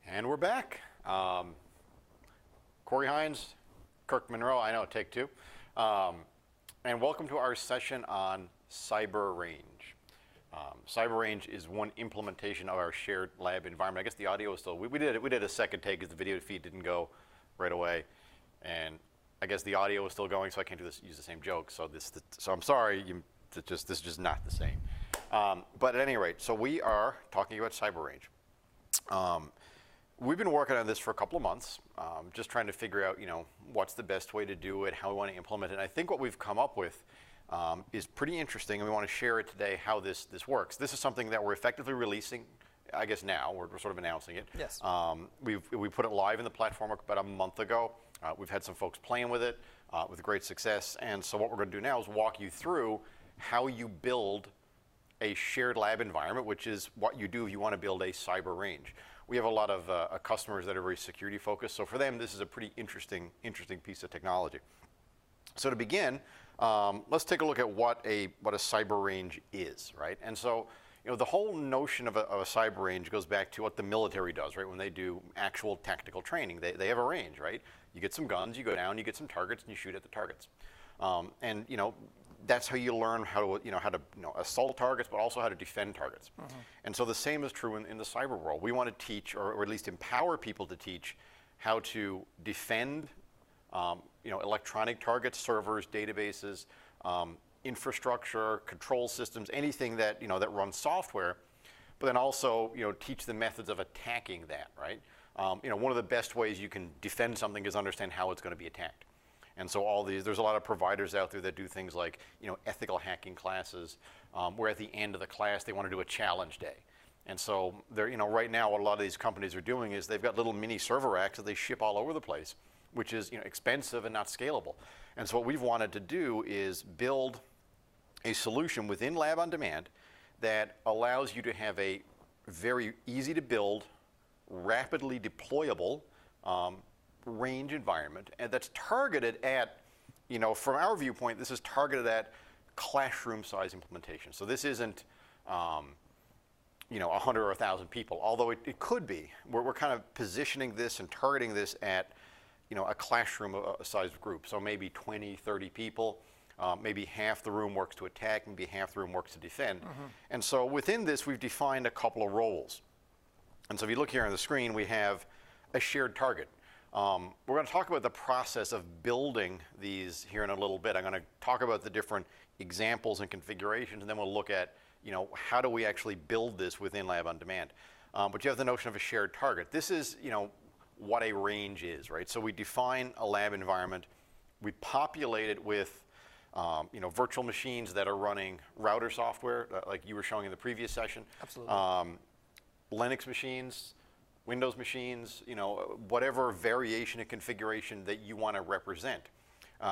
And we're back. Corey Hynes, Kirk, Munro, I know, take two. And welcome to our session on cyber range. Cyber range is one implementation of our shared lab environment. I guess the audio is still, we did a second take because the video feed didn't go right away. And I guess the audio is still going, so I can't use the same joke. So I'm sorry, this is just not the same. But at any rate, so we are talking about cyber range. We've been working on this for a couple of months, just trying to figure out, what's the best way to do it, how we want to implement it. And I think what we've come up with is pretty interesting, and we want to share it today, how this works. This is something that we're effectively releasing, I guess now, we're sort of announcing it. Yes. We put it live in the platform about a month ago. We've had some folks playing with it with great success. And so what we're going to do now is walk you through how you build a shared lab environment, which is what you do if you want to build a cyber range. We have a lot of customers that are very security focused, so for them this is a pretty interesting piece of technology. So to begin, let's take a look at what a cyber range is, right? And so the whole notion of a cyber range goes back to what the military does, right? When they do actual tactical training, they have a range, right? You get some guns, you go down, you get some targets, and you shoot at the targets. And that's how you learn how to assault targets, but also how to defend targets. Mm-hmm. And so the same is true in the cyber world. We want to teach, or at least empower people to teach, how to defend, electronic targets, servers, databases, infrastructure, control systems, anything that that runs software. But then also teach the methods of attacking that. Right. One of the best ways you can defend something is understand how it's going to be attacked. And so there's a lot of providers out there that do things like, ethical hacking classes, where at the end of the class they want to do a challenge day. And so they're, right now what a lot of these companies are doing is they've got little mini server racks that they ship all over the place, which is, expensive and not scalable. And so what we've wanted to do is build a solution within Lab on Demand that allows you to have a very easy to build, rapidly deployable, range environment, and that's targeted at, from our viewpoint, this is targeted at classroom size implementation. So this isn't, 100 or 1,000 people, although it could be. We're kind of positioning this and targeting this at, a classroom sized group. So maybe 20, 30 people, maybe half the room works to attack, maybe half the room works to defend. Mm-hmm. And so within this, we've defined a couple of roles. And so if you look here on the screen, we have a shared target. We're going to talk about the process of building these here in a little bit. I'm going to talk about the different examples and configurations, and then we'll look at, how do we actually build this within Lab on Demand. But you have the notion of a shared target. This is, what a range is, right? So we define a lab environment. We populate it with, virtual machines that are running router software, like you were showing in the previous session. Absolutely. Linux machines, Windows machines, whatever variation and configuration that you want to represent.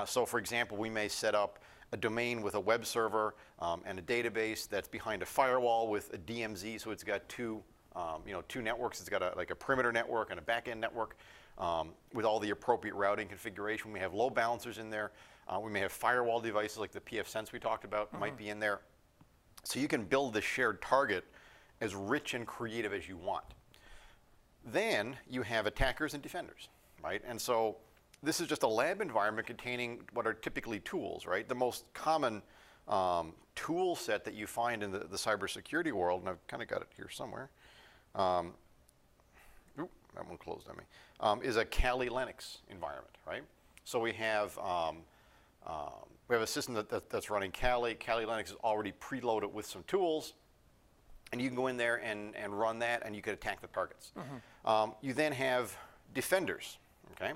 So for example, we may set up a domain with a web server and a database that's behind a firewall with a DMZ, so it's got two networks. It's got a perimeter network and a back-end network with all the appropriate routing configuration. We may have load balancers in there. We may have firewall devices like the pfSense we talked about might be in there. So you can build the shared target as rich and creative as you want. Then you have attackers and defenders, right? And so this is just a lab environment containing what are typically tools, right? The most common tool set that you find in the cybersecurity world, and I've kind of got it here somewhere. That one closed on me. Is a Kali Linux environment, right? So we have a system that's running Kali. Kali Linux is already preloaded with some tools. And you can go in there and run that, and you can attack the targets. Mm-hmm. You then have defenders. Okay,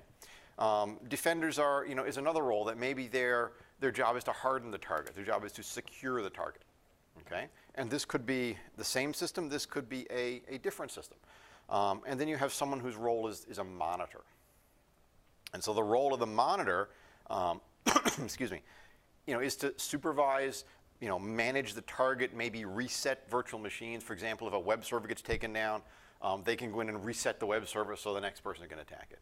defenders are is another role that maybe their job is to harden the target. Their job is to secure the target. Okay, and this could be the same system. This could be a different system. And then you have someone whose role is a monitor. And so the role of the monitor, excuse me, is to supervise. Manage the target, maybe reset virtual machines. For example, if a web server gets taken down, they can go in and reset the web server so the next person can attack it.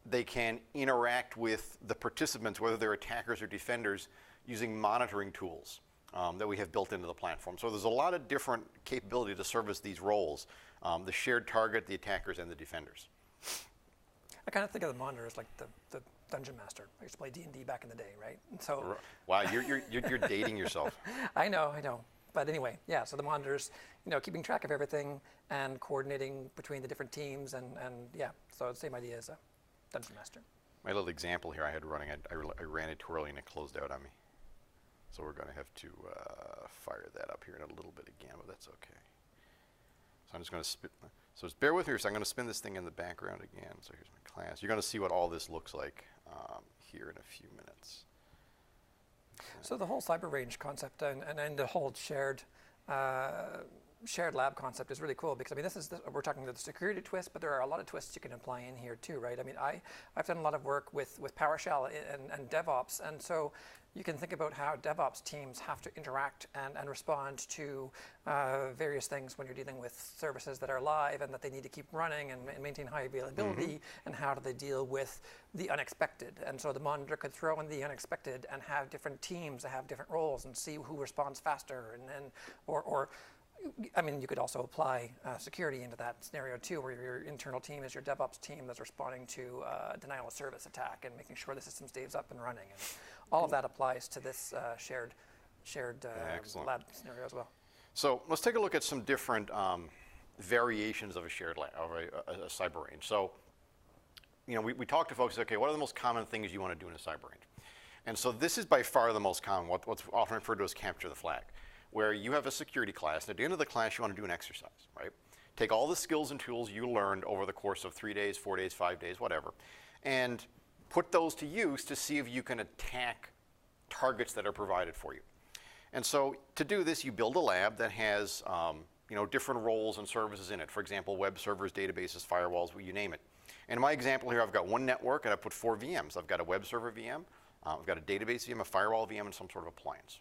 They can interact with the participants, whether they're attackers or defenders, using monitoring tools. that we have built into the platform. So there's a lot of different capability to service these roles, the shared target, the attackers, and the defenders. I kind of think of the monitor as like the dungeon master. I used to play D&D back in the day, right? And so wow, you're dating yourself. I know. But anyway, yeah, so the monitors, keeping track of everything and coordinating between the different teams and yeah, so the same idea as a dungeon master. My little example here I had running, I ran it too early and it closed out on me. So we're going to have to fire that up here in a little bit again, but that's okay. So I'm just going to spin. So just bear with me. So I'm going to spin this thing in the background again. So here's my class. You're going to see what all this looks like here in a few minutes. So the whole cyber range concept and the whole shared lab concept is really cool because, I mean, we're talking about the security twist, but there are a lot of twists you can apply in here too, right? I mean, I've done a lot of work with PowerShell and DevOps, and so you can think about how DevOps teams have to interact and respond to various things when you're dealing with services that are live and that they need to keep running and maintain high availability, and how do they deal with the unexpected. And so the monitor could throw in the unexpected and have different teams that have different roles and see who responds faster, or I mean, you could also apply security into that scenario too, where your internal team is your DevOps team that's responding to a denial of service attack and making sure the system stays up and running. And all of that applies to this shared lab scenario as well. So let's take a look at some different variations of a shared lab, of a cyber range. So, we talk to folks, okay, what are the most common things you want to do in a cyber range? And so this is by far the most common, what's often referred to as capture the flag, where you have a security class, and at the end of the class you want to do an exercise, right? Take all the skills and tools you learned over the course of 3 days, 4 days, 5 days, whatever, and put those to use to see if you can attack targets that are provided for you. And so to do this, you build a lab that has different roles and services in it. For example, web servers, databases, firewalls, you name it. And in my example here, I've got one network and I put 4 VMs. I've got a web server VM, I've got a database VM, a firewall VM, and some sort of appliance.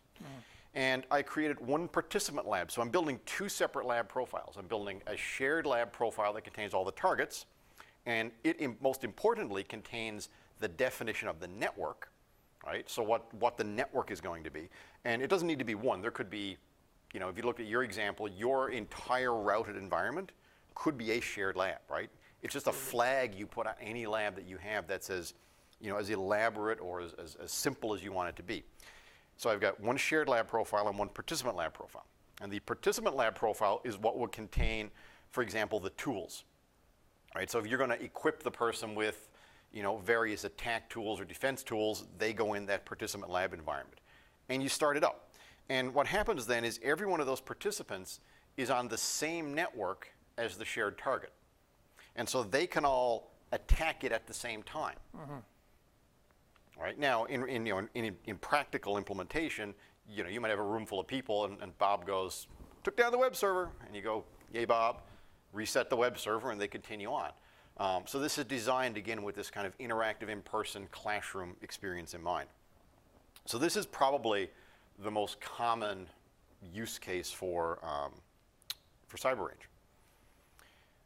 And I created one participant lab. So I'm building 2 separate lab profiles. I'm building a shared lab profile that contains all the targets, and it most importantly contains the definition of the network, right? So what the network is going to be. And it doesn't need to be one. There could be, if you look at your example, your entire routed environment could be a shared lab, right? It's just a flag you put on any lab that you have that's as elaborate or as simple as you want it to be. So I've got one shared lab profile and one participant lab profile. And the participant lab profile is what will contain, for example, the tools, right? So if you're going to equip the person with, various attack tools or defense tools, they go in that participant lab environment. And you start it up. And what happens then is every one of those participants is on the same network as the shared target. And so they can all attack it at the same time. Right? Now, in practical implementation, you might have a room full of people, and Bob goes, took down the web server, and you go, yay, Bob, reset the web server, and they continue on. So this is designed, again, with this kind of interactive in-person classroom experience in mind. So this is probably the most common use case for cyber range.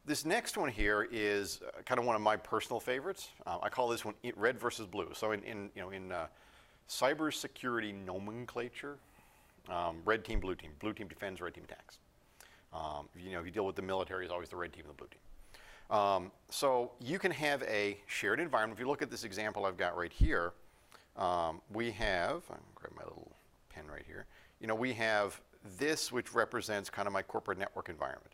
This next one here is kind of one of my personal favorites. I call this one red versus blue. So in cybersecurity nomenclature, red team, blue team defends, red team attacks. If you deal with the military, it's always the red team and the blue team. So you can have a shared environment. If you look at this example I've got right here, we have, I'm gonna grab my little pen right here. We have this, which represents kind of my corporate network environment.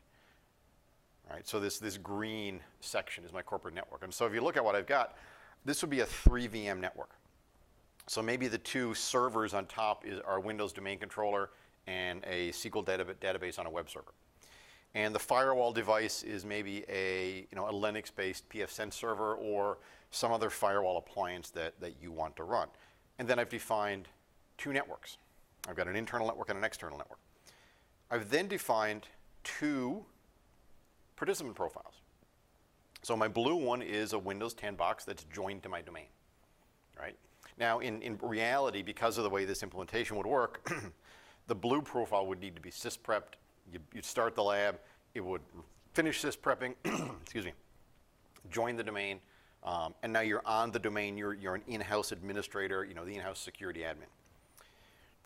Right, so this green section is my corporate network. And so if you look at what I've got, this would be a 3 VM network. So maybe the 2 servers on top are Windows domain controller and a SQL database on a web server. And the firewall device is maybe a Linux-based pfSense server or some other firewall appliance that you want to run. And then I've defined 2 networks. I've got an internal network and an external network. I've then defined 2 participant profiles. So my blue one is a Windows 10 box that's joined to my domain, right? Now, in reality, because of the way this implementation would work, the blue profile would need to be sysprepped. You'd start the lab, it would finish sysprepping, excuse me, join the domain, and now you're on the domain, you're an in-house administrator, the in-house security admin.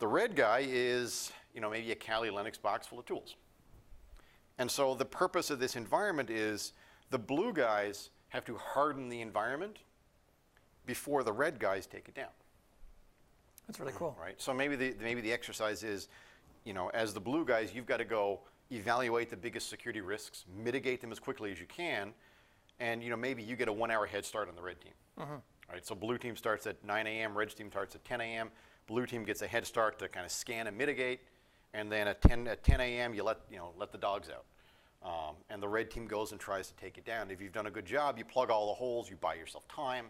The red guy is, maybe a Kali Linux box full of tools. And so the purpose of this environment is the blue guys have to harden the environment before the red guys take it down. That's really cool. Right. So maybe the exercise is, as the blue guys, you've got to go evaluate the biggest security risks, mitigate them as quickly as you can, and maybe you get a 1 hour head start on the red team. Right. So blue team starts at 9 a.m., red team starts at 10 a.m. Blue team gets a head start to kind of scan and mitigate, and then at 10 a.m. you let the dogs out. And the red team goes and tries to take it down. If you've done a good job, you plug all the holes, you buy yourself time.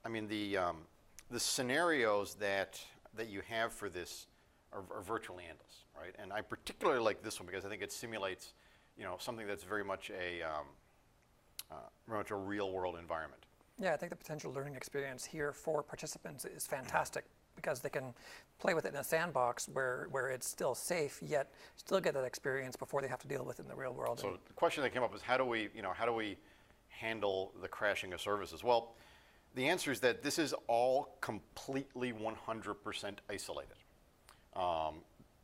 I mean, the scenarios that you have for this are virtually endless, right? And I particularly like this one because I think it simulates, something that's very much a real-world environment. Yeah, I think the potential learning experience here for participants is fantastic because they can play with it in a sandbox where it's still safe, yet still get that experience before they have to deal with it in the real world. So the question that came up is how do we handle the crashing of services? Well, the answer is that this is all completely 100% isolated.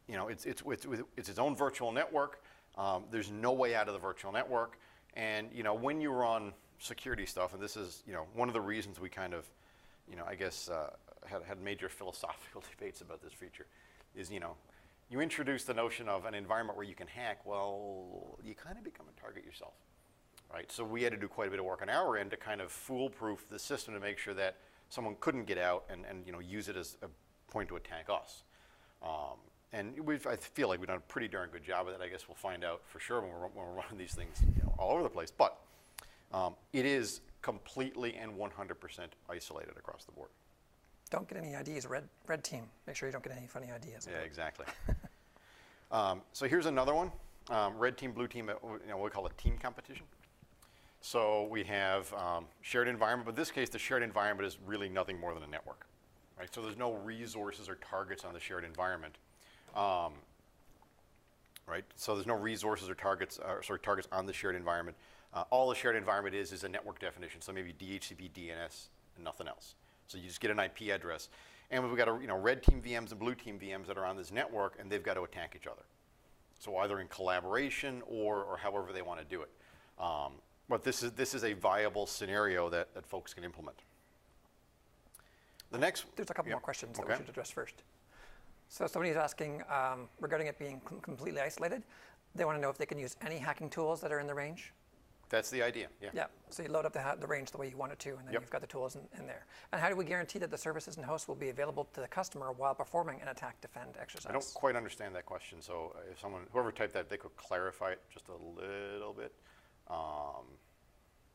It's its own virtual network. There's no way out of the virtual network. And when you run security stuff, and this is one of the reasons we kind of, I guess had major philosophical debates about this feature, is you introduce the notion of an environment where you can hack. Well, you kind of become a target yourself. Right, so we had to do quite a bit of work on our end to kind of foolproof the system to make sure that someone couldn't get out and use it as a point to attack us. And I feel like we've done a pretty darn good job of it. I guess we'll find out for sure when we're running these things all over the place. But it is completely and 100% isolated across the board. Don't get any IDs, red team. Make sure you don't get any funny ideas. Yeah, exactly. So here's another one. Red team, blue team, what we call a team competition. So we have shared environment, but in this case, the shared environment is really nothing more than a network, right? So there's no resources or targets on the shared environment, right? So there's no resources or targets on the shared environment. All the shared environment is a network definition. So maybe DHCP, DNS, and nothing else. So you just get an IP address, and we've got red team VMs and blue team VMs that are on this network, and they've got to attack each other. So either in collaboration or however they want to do it. But this is a viable scenario that folks can implement. The next, there's a couple more questions that we should address first. So somebody's asking regarding it being completely isolated. They want to know if they can use any hacking tools that are in the range. That's the idea. Yeah. Yeah. So you load up the range the way you want it to, and then you've got the tools in there. And how do we guarantee that the services and hosts will be available to the customer while performing an attack defend exercise? I don't quite understand that question. So if whoever typed that, they could clarify it just a little bit.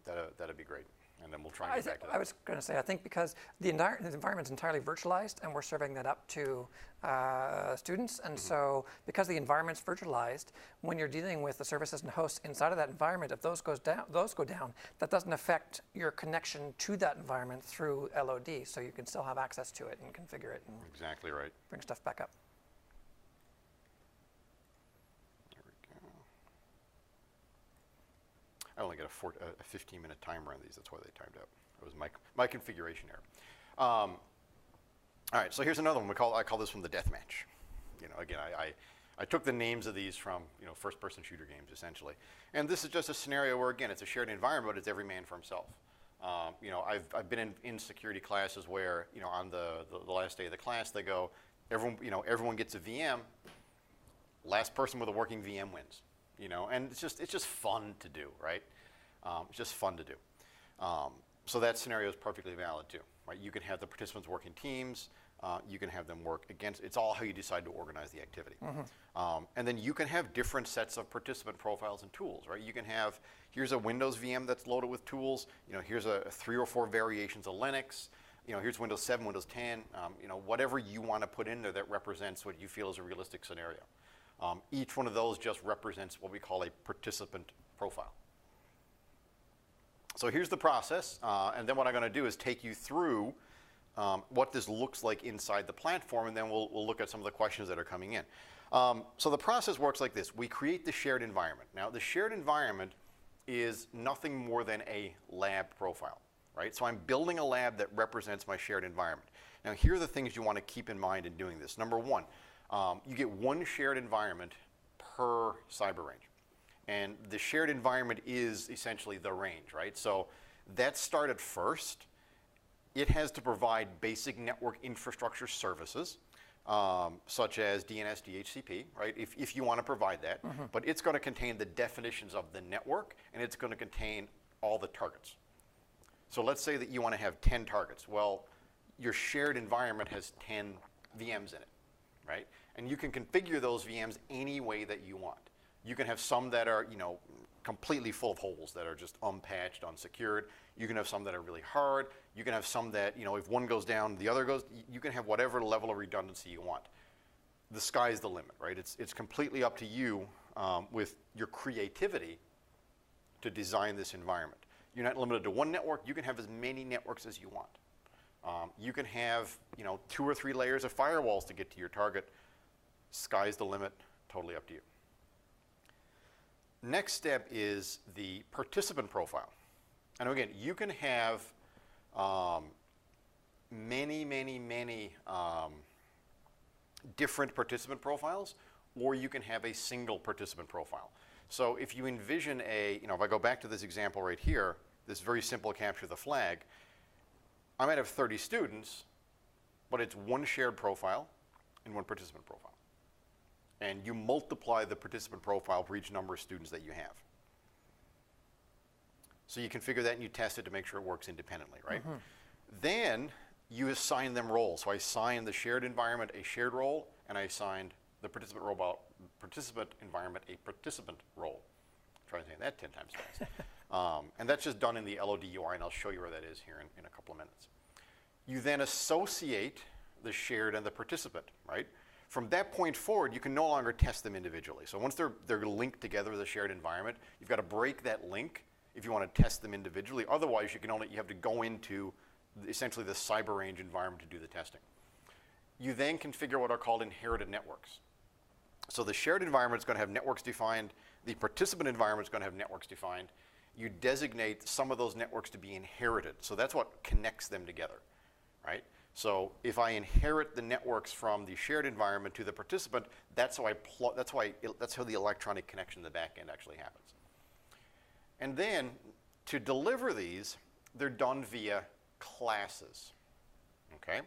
That'd be great, and then we'll try and get back to that. I was going to say, I think because the environment's entirely virtualized, and we're serving that up to students, and so because the environment's virtualized, when you're dealing with the services and hosts inside of that environment, if those go down, that doesn't affect your connection to that environment through LOD, so you can still have access to it and configure it. And exactly right. Bring stuff back up. I only got a 15-minute timer on these. That's why they timed out. It was my configuration error. All right, so here's another one. I call this one the Deathmatch. Again, I took the names of these from first-person shooter games essentially, and this is just a scenario where again it's a shared environment, but it's every man for himself. I've been in security classes where on the last day of the class they go, everyone gets a VM. Last person with a working VM wins. And it's just fun to do, right? It's just fun to do. So that scenario is perfectly valid too, right? You can have the participants work in teams. You can have them work against. It's all how you decide to organize the activity. And then you can have different sets of participant profiles and tools, right? You can have, here's a Windows VM that's loaded with tools. Here's 3 or 4 variations of Linux. Here's Windows 7, Windows 10. Whatever you want to put in there that represents what you feel is a realistic scenario. Each one of those just represents what we call a participant profile. So here's the process, and then what I'm going to do is take you through what this looks like inside the platform, and then we'll look at some of the questions that are coming in. So the process works like this. We create the shared environment. Now, the shared environment is nothing more than a lab profile, right? So I'm building a lab that represents my shared environment. Now, here are the things you want to keep in mind in doing this. Number one, You get one shared environment per cyber range. And the shared environment is essentially the range, right? So that started first. It has to provide basic network infrastructure services, such as DNS, DHCP, right? If you want to provide that. But it's going to contain the definitions of the network, and it's going to contain all the targets. So let's say that you want to have 10 targets. Well, your shared environment has 10 VMs in it, right? And you can configure those VMs any way that you want. You can have some that are, completely full of holes that are just unpatched, unsecured. You can have some that are really hard. You can have some that, if one goes down, the other goes. You can have whatever level of redundancy you want. The sky's the limit, right? It's completely up to you with your creativity to design this environment. You're not limited to one network. You can have as many networks as you want. You can have, 2 or 3 layers of firewalls to get to your target. Sky's the limit, totally up to you. Next step is the participant profile. And again, you can have many different participant profiles, or you can have a single participant profile. So if you envision if I go back to this example right here, this very simple capture the flag, I might have 30 students, but it's one shared profile and one participant profile. And you multiply the participant profile for each number of students that you have. So you configure that and you test it to make sure it works independently, right? Then you assign them roles. So I assign the shared environment a shared role, and I assigned the participant environment a participant role. Try to say that 10 times fast. And that's just done in the LOD UI, and I'll show you where that is here in a couple of minutes. You then associate the shared and the participant, right? From that point forward, you can no longer test them individually. So once they're linked together with a shared environment, you've got to break that link if you want to test them individually. Otherwise, you have to go into essentially the cyber range environment to do the testing. You then configure what are called inherited networks. So the shared environment is going to have networks defined. The participant environment is going to have networks defined. You designate some of those networks to be inherited. So that's what connects them together, right? So if I inherit the networks from the shared environment to the participant, that's how the electronic connection in the back end actually happens. And then to deliver these, they're done via classes. Okay?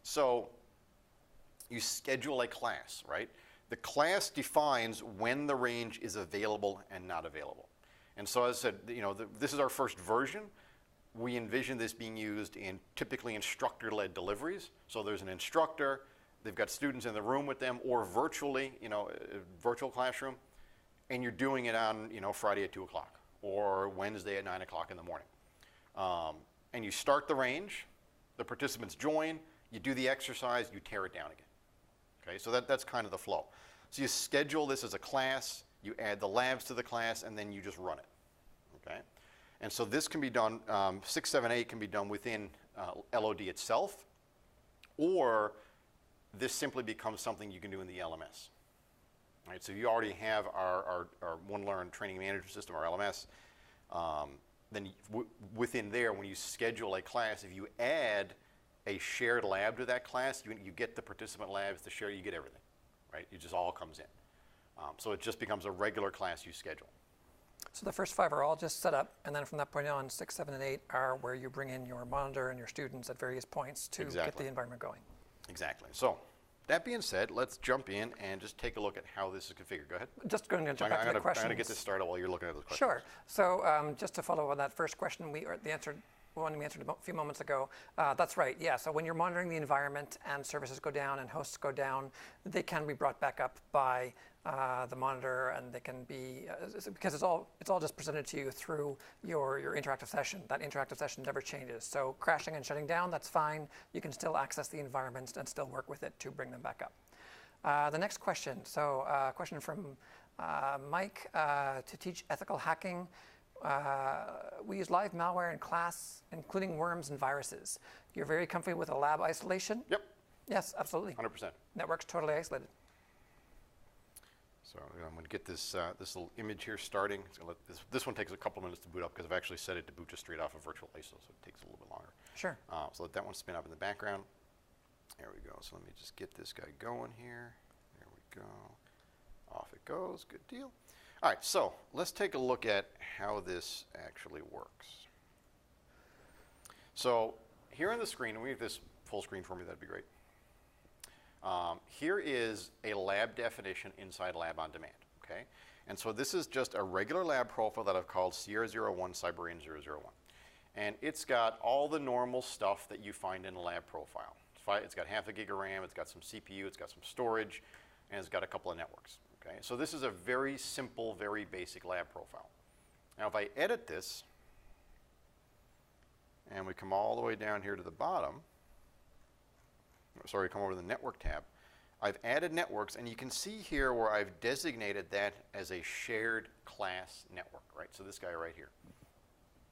So you schedule a class, right? The class defines when the range is available and not available. And so as I said, this is our first version. We envision this being used in typically instructor-led deliveries. So there's an instructor, they've got students in the room with them, or virtually, a virtual classroom, and you're doing it on, Friday at 2 o'clock or Wednesday at 9 o'clock in the morning. And you start the range, the participants join, you do the exercise, you tear it down again. Okay, so that's kind of the flow. So you schedule this as a class, you add the labs to the class, and then you just run it. Okay? And so this can be done, 6, 7, 8 can be done within LOD itself, or this simply becomes something you can do in the LMS. Right, so you already have our OneLearn training management system, our LMS. Then within there, when you schedule a class, if you add a shared lab to that class, you get the participant labs, the share, you get everything. Right? It just all comes in. So it just becomes a regular class you schedule. So the first 5 are all just set up, and then from that point on, 6, 7, and 8 are where you bring in your monitor and your students at various points to get the environment going. Exactly. So that being said, let's jump in and just take a look at how this is configured. Go ahead. Just going to jump back to the questions. I'm going to get this started while you're looking at those questions. Sure. So just to follow on that first question, the one we answered a few moments ago, that's right, yeah. So when you're monitoring the environment and services go down and hosts go down, they can be brought back up by the monitor, and they can be, because it's all just presented to you through your interactive session. That interactive session never changes. So crashing and shutting down, that's fine. You can still access the environment and still work with it to bring them back up. The next question, so question from Mike, to teach ethical hacking, we use live malware in class, including worms and viruses. You're very comfortable with a lab isolation? Yep. Yes, absolutely. 100%. Network's totally isolated. So I'm going to get this little image here starting. This one takes a couple minutes to boot up because I've actually set it to boot just straight off of virtual ISO, so it takes a little bit longer. Sure. So let that one spin up in the background. There we go. So let me just get this guy going here. go. Off it goes. Good deal. All right, so let's take a look at how this actually works. So here on the screen, and we have this full screen for me, that'd be great. Here is a lab definition inside Lab on Demand, okay? And so this is just a regular lab profile that I've called Sierra 01 Cyberian 001. And it's got all the normal stuff that you find in a lab profile. It's got half a gig of RAM, it's got some CPU, it's got some storage, and it's got a couple of networks. Okay? So this is a very simple, very basic lab profile. Now if I edit this, and we come all the way down here to the bottom, sorry, come over to the network tab, I've added networks, and you can see here where I've designated that as a shared class network, right? So this guy right here.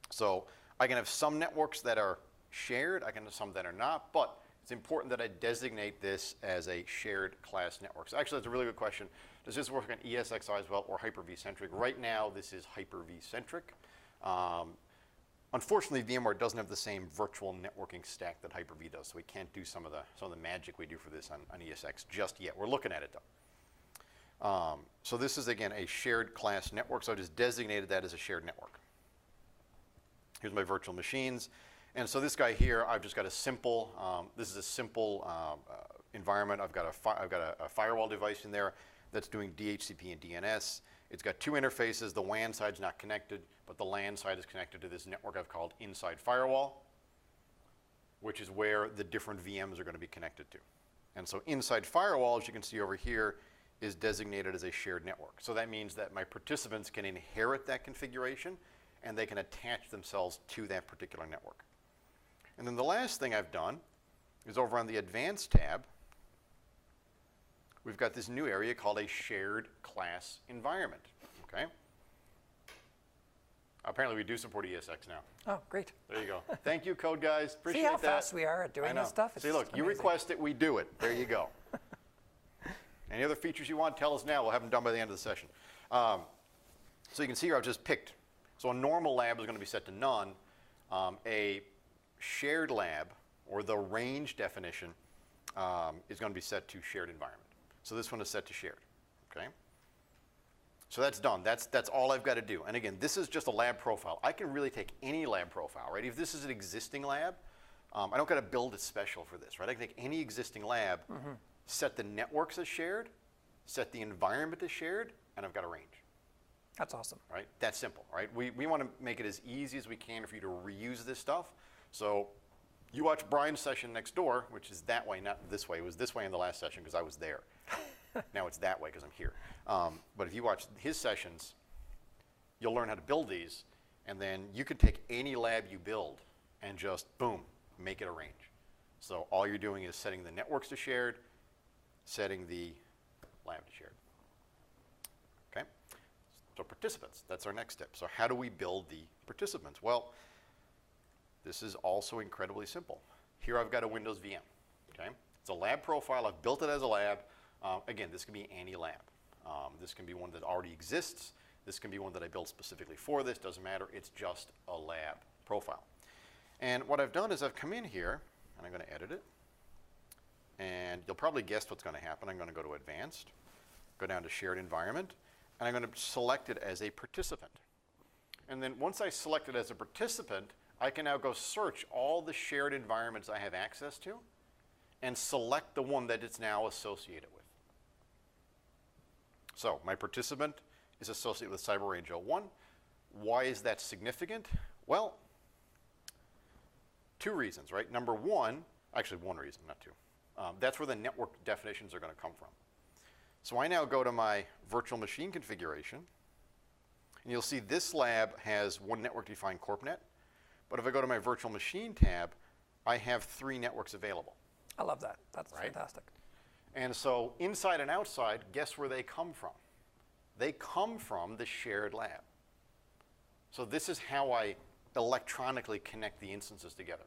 So I can have some networks that are shared, I can have some that are not, but it's important that I designate this as a shared class network. So actually, that's a really good question. Does this work on ESXi as well or Hyper-V centric? Right now, this is Hyper-V centric. Unfortunately, VMware doesn't have the same virtual networking stack that Hyper-V does, so we can't do some of the magic we do for this on ESX just yet. We're looking at it though. So this is again a shared class network. So I just designated that as a shared network. Here's my virtual machines. And so this guy here, I've just got a simple, this is a simple environment. I've got a firewall device in there that's doing DHCP and DNS. It's got two interfaces. The WAN side's not connected, but the LAN side is connected to this network I've called Inside Firewall, which is where the different VMs are going to be connected to. And so Inside Firewall, as you can see over here, is designated as a shared network. So that means that my participants can inherit that configuration, and they can attach themselves to that particular network. And then the last thing I've done is over on the Advanced tab, we've got this new area called a Shared Class Environment, okay? Apparently we do support ESX now. Oh, great. There you go. Thank you, code guys. Appreciate that. See how fast we are at doing this stuff? See, look, you request it, we do it. There you go. Any other features you want, tell us now. We'll have them done by the end of the session. So you can see here I've just picked. So a normal lab is going to be set to none. A shared lab, or the range definition, is going to be set to shared environment. So this one is set to shared, okay? So that's done. That's all I've got to do. And again, this is just a lab profile. I can really take any lab profile, right? If this is an existing lab, I don't got to build it special for this, right? I can take any existing lab, set the networks as shared, set the environment as shared, and I've got a range. That's awesome. Right? That's simple, right? We want to make it as easy as we can for you to reuse this stuff. So you watch Brian's session next door, which is that way, not this way. It was this way in the last session because I was there. Now it's that way because I'm here. But if you watch his sessions, you'll learn how to build these, and then you could take any lab you build and just, boom, make it a range. So all you're doing is setting the networks to shared, setting the lab to shared. Okay? So participants, that's our next step. So how do we build the participants? Well, this is also incredibly simple. Here I've got a Windows VM. Okay? It's a lab profile. I've built it as a lab. Again, this can be any lab. This can be one that already exists. This can be one that I built specifically for this. Doesn't matter. It's just a lab profile. And what I've done is I've come in here, and I'm going to edit it. And you'll probably guess what's going to happen. I'm going to go to Advanced, go down to Shared Environment, and I'm going to select it as a participant. And then once I select it as a participant, I can now go search all the shared environments I have access to and select the one that it's now associated with. So my participant is associated with CyberRange 01. Why is that significant? Well, two reasons, right? Number one, actually one reason, not two. That's where the network definitions are going to come from. So I now go to my virtual machine configuration, and you'll see this lab has one network-defined CorpNet. But if I go to my virtual machine tab, I have 3 networks available. I love that. That's fantastic. And so inside and outside, guess where they come from? They come from the shared lab. So this is how I electronically connect the instances together.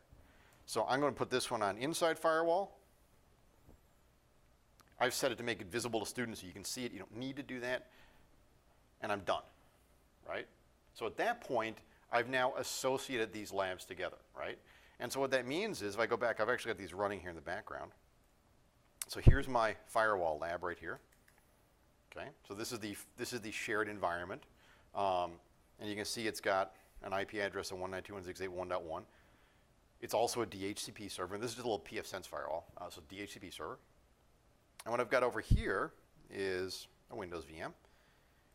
So I'm going to put this one on Inside Firewall. I've set it to make it visible to students so you can see it. You don't need to do that. And I'm done, right? So at that point, I've now associated these labs together, right? And so what that means is if I go back, I've actually got these running here in the background. So here's my firewall lab right here. Okay, so this is the shared environment, and you can see it's got an IP address of 192.168.1.1. It's also a DHCP server, and this is just a little pfSense firewall, so DHCP server. And what I've got over here is a Windows VM,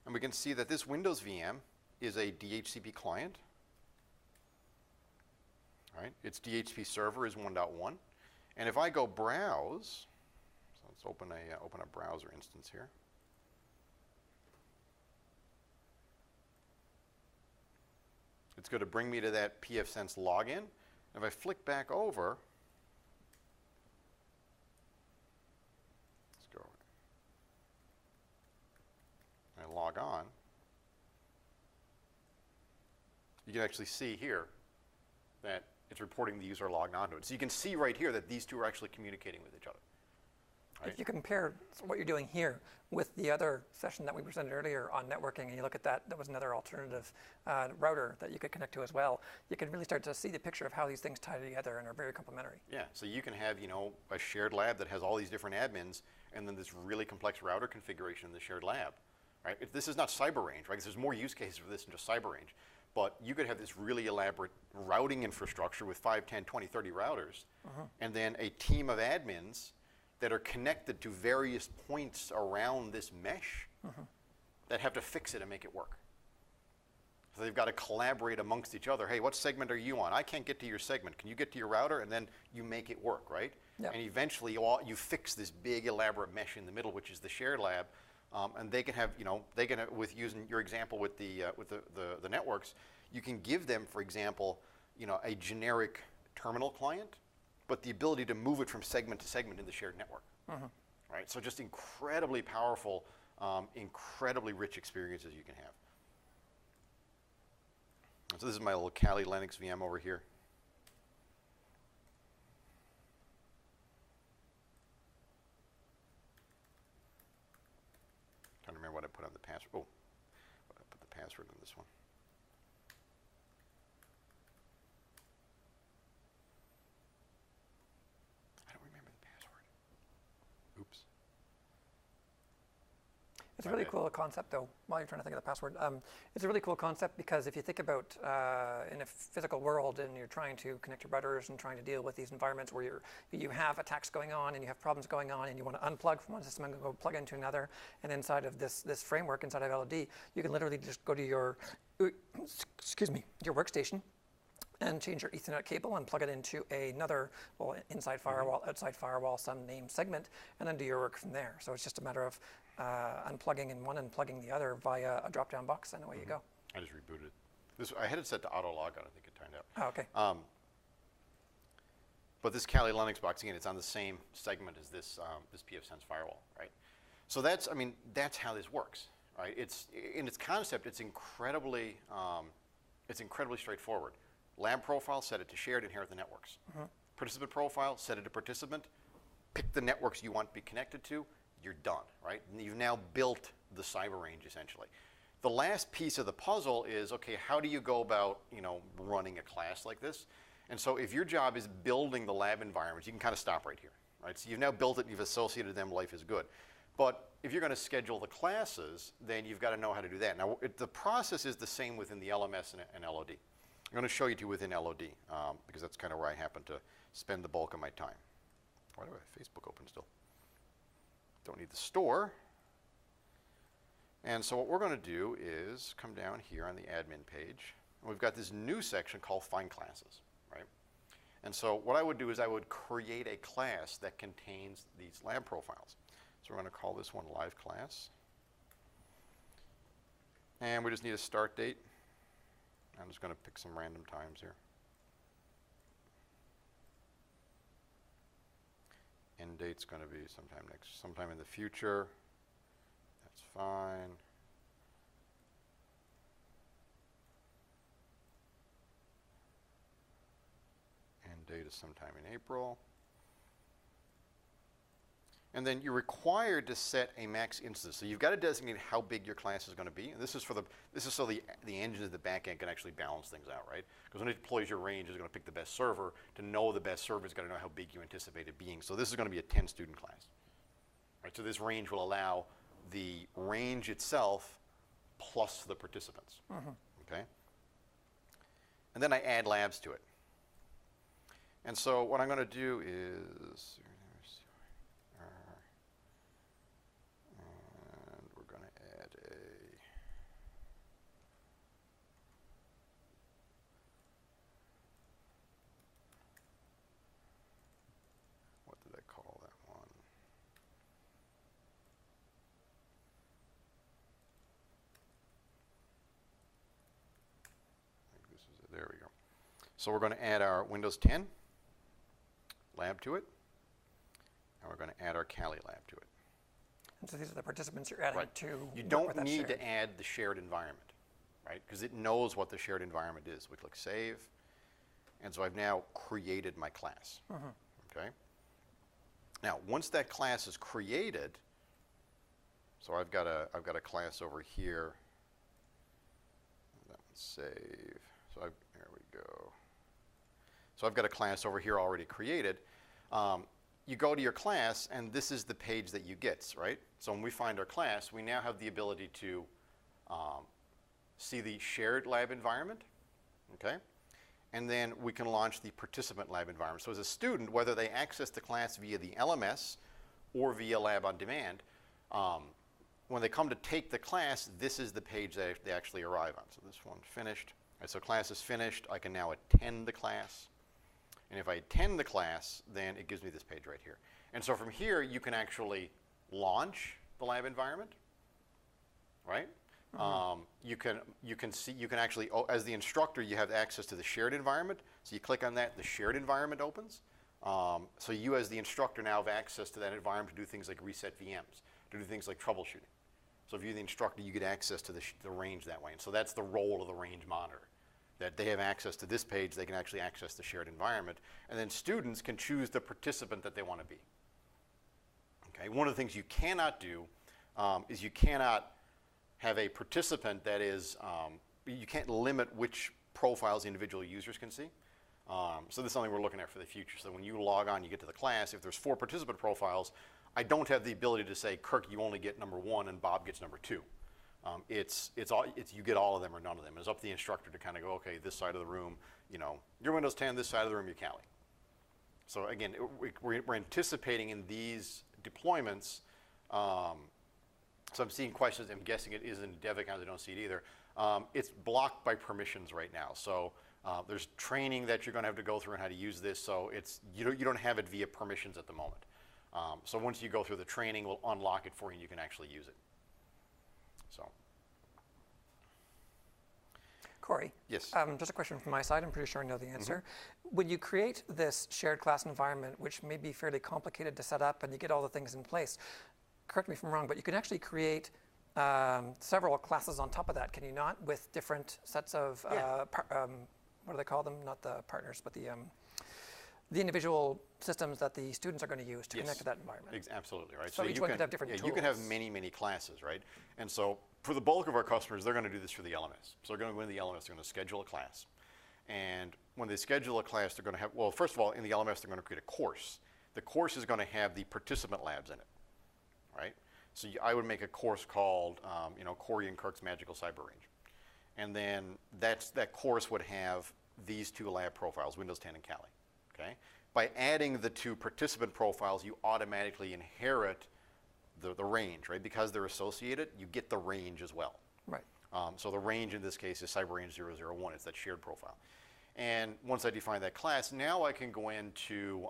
and we can see that this Windows VM is a DHCP client. All right, its DHCP server is 1.1, and if I go browse, so let's open a browser instance here. It's going to bring me to that pfSense login. If I flick back over, let's go. I log on. You can actually see here that it's reporting the user logged onto it. So you can see right here that these two are actually communicating with each other. Right? If you compare what you're doing here with the other session that we presented earlier on networking, and you look at that, that was another alternative router that you could connect to as well, you can really start to see the picture of how these things tie together and are very complementary. Yeah, so you can have, you know, a shared lab that has all these different admins, and then this really complex router configuration in the shared lab. Right? This is not cyber range, right? There's more use cases for this than just cyber range. But you could have this really elaborate routing infrastructure with 5, 10, 20, 30 routers, and then a team of admins that are connected to various points around this mesh that have to fix it and make it work. So they've got to collaborate amongst each other. Hey, what segment are you on? I can't get to your segment. Can you get to your router? And then you make it work, right? Yep. And eventually you fix this big elaborate mesh in the middle, which is the shared lab. And they can have, you know, they can, with using your example with the networks, you can give them, for example, you know, a generic terminal client, but the ability to move it from segment to segment in the shared network. Right? So just incredibly powerful, incredibly rich experiences you can have. So this is my little Kali Linux VM over here. Trying to remember what I put on the password. Oh, I put the password on this one. Oops. It's a really cool concept, though, while you're trying to think of the password. It's a really cool concept because if you think about in a physical world and you're trying to connect your routers and trying to deal with these environments where you have attacks going on and you have problems going on and you want to unplug from one system and go plug into another, and inside of this framework, inside of LOD, you can literally just go to your, your workstation and change your Ethernet cable and plug it into another, well, inside firewall, outside firewall, some named segment, and then do your work from there. So it's just a matter of unplugging in one and plugging the other via a drop-down box, and away you go. I just rebooted this. I had it set to auto logout, I think it turned out. Oh, okay. But this Kali Linux box, again, it's on the same segment as this this pfSense firewall, right? So that's, I mean, that's how this works, right? It's in its concept, it's incredibly straightforward. Lab profile, set it to shared, inherit the networks. Participant profile, set it to participant, pick the networks you want to be connected to, you're done, right? And you've now built the cyber range, essentially. The last piece of the puzzle is, okay, how do you go about, you know, running a class like this? And so if your job is building the lab environments, you can kind of stop right here, right? So you've now built it, you've associated them, life is good. But if you're going to schedule the classes, then you've got to know how to do that. Now, the process is the same within the LMS and LOD. I'm going to show you two within LOD because that's kind of where I happen to spend the bulk of my time. Why do I have Facebook open still? Don't need the store. And so what we're going to do is come down here on the admin page. And we've got this new section called Find Classes, right? And so what I would do is I would create a class that contains these lab profiles. So we're going to call this one Live Class. And we just need a start date. I'm just going to pick some random times here. End date's going to be sometime in the future. That's fine. End date is sometime in April. And then you're required to set a max instance. So you've got to designate how big your class is going to be. And this is so the engine at the back end can actually balance things out, right? Because when it deploys your range, it's going to pick the best server. To know the best server, it's got to know how big you anticipate it being. So this is going to be a 10-student class. Right? So this range will allow the range itself plus the participants. Okay? And then I add labs to it. And so what I'm going to do is, and we're going to add a, what did I call that one? I think this is it. There we go. So we're going to add our Windows 10 lab to it, and we're going to add our Kali lab to it. And so these are the participants you're adding to. You don't need to add the shared environment, right? Because it knows what the shared environment is. We click Save, and so I've now created my class. Okay. Now, once that class is created, so I've got a class over here. That one save. So there we go. So I've got a class over here already created. You go to your class, and this is the page that you get, right? So when we find our class, we now have the ability to see the shared lab environment, okay? And then we can launch the participant lab environment. So as a student, whether they access the class via the LMS or via Lab on Demand, when they come to take the class, this is the page that they actually arrive on. So this one finished. All right, so class is finished. I can now attend the class. And if I attend the class, then it gives me this page right here. And so from here, you can actually launch the lab environment, right? You can actually, as the instructor, you have access to the shared environment. So you click on that, the shared environment opens. So you, as the instructor, now have access to that environment to do things like reset VMs, to do things like troubleshooting. So if you're the instructor, you get access to the range that way. And so that's the role of the range monitor, that they have access to this page, they can actually access the shared environment, and then students can choose the participant that they want to be. Okay, one of the things you cannot do is you cannot have a participant that is, you can't limit which profiles individual users can see. So this is something we're looking at for the future. So when you log on, you get to the class, if there's 4 participant profiles, I don't have the ability to say, Kirk, you only get number 1 and Bob gets number 2. It's you get all of them or none of them. It's up to the instructor to kind of go, okay, this side of the room, you know, your Windows 10, this side of the room, your Kali. So again, we're anticipating in these deployments. So I'm seeing questions. I'm guessing it is in dev accounts. I don't see it either. It's blocked by permissions right now. So there's training that you're going to have to go through on how to use this. So you don't have it via permissions at the moment. So once you go through the training, we'll unlock it for you and you can actually use it. So, Corey, yes. Just a question from my side. I'm pretty sure I know the answer. When you create this shared class environment, which may be fairly complicated to set up and you get all the things in place, correct me if I'm wrong, but you can actually create several classes on top of that, can you not, with different sets of, what do they call them? Not the partners, but the individual systems that the students are going to use to connect to that environment. Absolutely, right. So each one could have different tools. You can have many, many classes, right? And so for the bulk of our customers, they're going to do this through the LMS. So they're going to go into the LMS, they're going to schedule a class. And when they schedule a class, they're going to have, well, first of all, in the LMS, they're going to create a course. The course is going to have the participant labs in it, right? So I would make a course called, you know, Corey and Kirk's Magical Cyber Range. And then that course would have these 2 lab profiles, Windows 10 and Kali. Okay? By adding the 2 participant profiles, you automatically inherit the range, right? Because they're associated, you get the range as well. Right. So the range in this case is Cyber Range 001. It's that shared profile. And once I define that class, now I can go into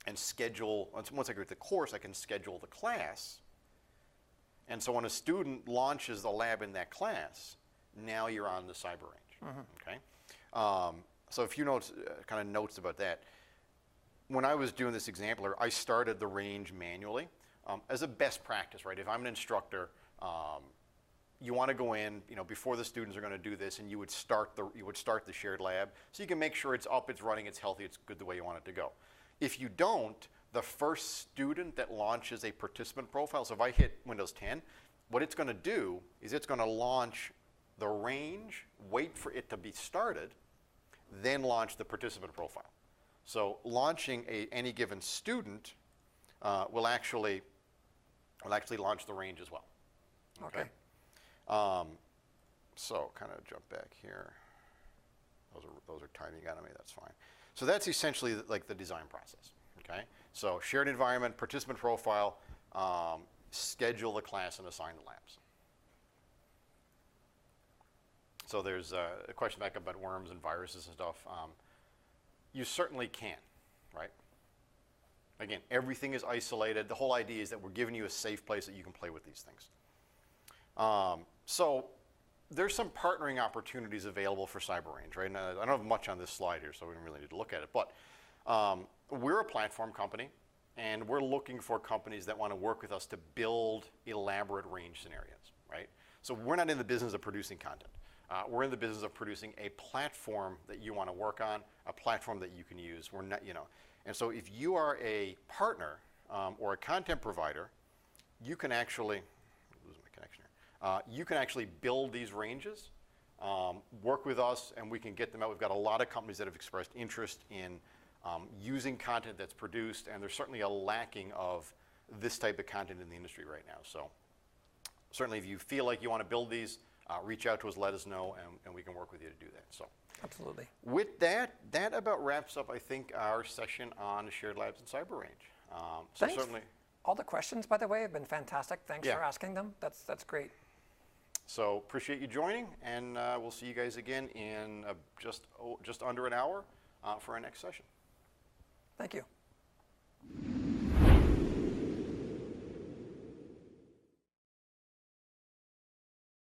and schedule, once I create the course, I can schedule the class. And so when a student launches the lab in that class, now you're on the Cyber Range. Okay? So a few notes, kind of notes about that. When I was doing this example, I started the range manually as a best practice, right? If I'm an instructor, you want to go in, you know, before the students are going to do this, and you would start the shared lab, so you can make sure it's up, it's running, it's healthy, it's good the way you want it to go. If you don't, the first student that launches a participant profile, so if I hit Windows 10, what it's going to do is it's going to launch the range, wait for it to be started, then launch the participant profile. So launching any given student will actually We'll actually launch the range as well. Okay. So kind of jump back here. Those are tiny on me, that's fine. So that's essentially like the design process, okay? So shared environment, participant profile, schedule the class and assign the labs. So there's a question back about worms and viruses and stuff. You certainly can, right? Again, everything is isolated. The whole idea is that we're giving you a safe place that you can play with these things. So there's some partnering opportunities available for CyberRange, right? And I don't have much on this slide here, so we don't really need to look at it. But we're a platform company, and we're looking for companies that want to work with us to build elaborate range scenarios, right? So we're not in the business of producing content. We're in the business of producing a platform that you want to work on, a platform that you can use. We're not, and so if you are a partner or a content provider, you can actually, lose my connection here. You can actually build these ranges, work with us, and we can get them out. We've got a lot of companies that have expressed interest in using content that's produced, and there's certainly a lacking of this type of content in the industry right now. So certainly if you feel like you want to build these, reach out to us, let us know, and we can work with you to do that. So, absolutely. With that about wraps up, I think, our session on shared labs and CyberRange. So Thanks. certainly, all the questions, by the way, have been fantastic. Thanks for asking them. That's great. So appreciate you joining, and we'll see you guys again in just under an hour for our next session. Thank you.